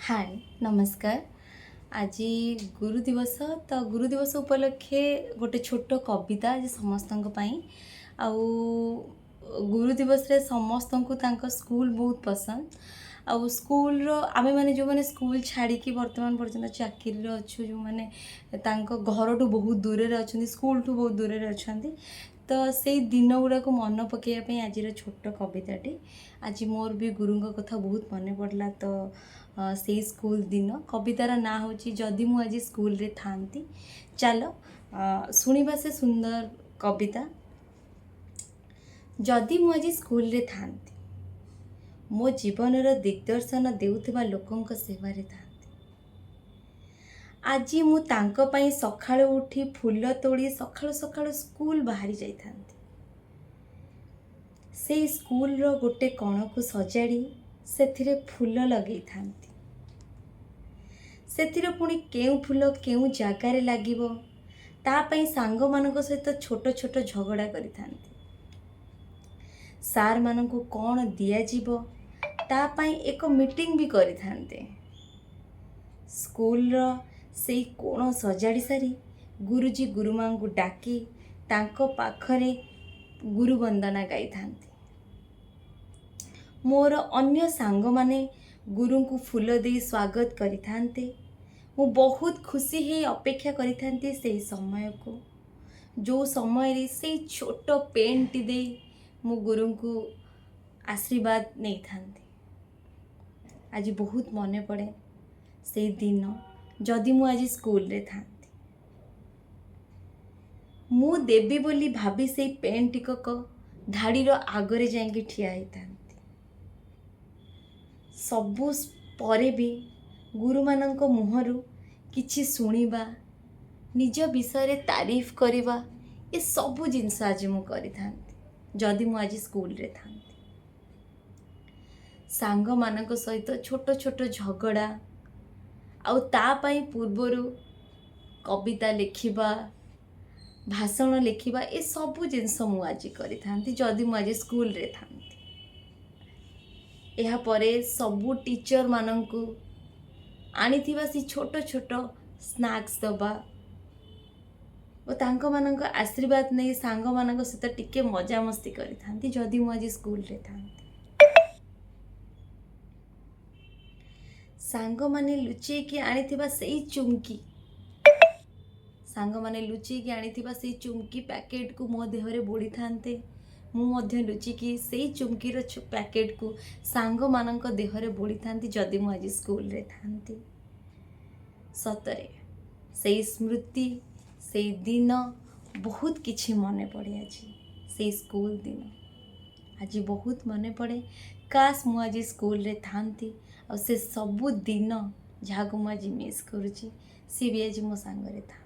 हाय नमस्कार। आज गुरु दिवस। तो गुरु दिवस उपलक्षे गोटे छोट कविता आज समस्त आउ गुरु दिवस रे समस्त को तांको स्कूल बहुत पसंद। आउ स्कूल रो आमे माने जो माने स्कूल छाड़ी की वर्तमान पर्यंत चाकरी रो अच्छु जो माने तांको घर टू बहुत दूर रे अछंती, स्कूल टू बहुत दूर रे अछंती। तो से दिन गुड़ा को मन पकड़ आज छोट कविताटी। आज मोर भी गुरुंग कथा बहुत मन पड़ला। तो से स्कूल दिन कवितार ना हूँ जदि मु आज स्कूल रे थांती। चलो शुणा से सुंदर कविता। जदि मु आज स्कूल रे थांती, मो जीवन दिग्दर्शन देउथिबा लोकंक सेवारे थांती। आज मु तांको पई सखाळु उठी फूल तोड़ी सखाळु सखाळु स्कूल बाहरी जाई थांती। से स्कूल रो गोटे कण को सजाड़ी सेथिरे फूल लगई थांती। सेथिरे पुणी केउ फूल केउ जागारे लागिबो ता पई सांग मानक सहित छोट छोट झगड़ा करि थांती। सार मानक कोन दिया जीवो ता पई एक मीटिंग भी करि थांते। स्कूल रो सेई कोण सजाड़ी सारी गुरुजी गुरुमां को डाकी तांको पाखरे गुरु वंदना गाई थांती। मोर अन्य सांग माने गुरु को फूल दे स्वागत करि थांते। मु बहुत खुशी हे अपेक्षा करि थांती से समय को, जो समय रे से छोट पेन टी दे मु गुरु को आशीर्वाद नहीं थांती। आज बहुत मने पड़े से दिन जदि मु आज स्कूल रे थांती। मु देवी बोली भाभी से पेन टिकक धाड़ीर आगरे जाइके ठिया होई थांती। सबु परे भी गुरु मानक मुहरु किछि सुनिबा, निज विषय रे तारीफ करिबा, ये सबु जिनस आज मु करि थांती जदि मु आज स्कूल रे थांती। सांग मानक सहित छोट छोट झगड़ा आउ ता पई पूर्वरु कविता लिखिबा, भाषण लिखिबा, ये सबु जिनस मु आज करि थांती जदि मु आज स्कूल रे थांती। एहा परे सबु टीचर मानंकु आनिथिबा सी छोट छोट स्नैक्स दबा और तांको मानंक आशीर्वाद नहीं सांग मानंक सहित टिके मजा मस्ती करि थांती जदि मु आज स्कूल रे थांती। सांग माने लुचेई कि आनिथिबा सेई चुमकी, सांग माने लुचेई कि आनिथिबा सेई चुमकी पैकेट को मो देहरे बोड़ी थांते। मु मध्य लुचिकी सेई चुमकी रो पैकेट को सांग मानंक देहरे बोड़ी थांती जदि मु आज स्कूल रे थांती। सतरे सेई स्मृति सेई दिन बहुत किछि मने पड़े। आज सेई स्कूल दिन आज बहुत मने पड़े। काश मु आज स्कूल रे थांती और से सबु दिन जहाँ को मु आज मिस करुची सी भी आज मो सांग रे था।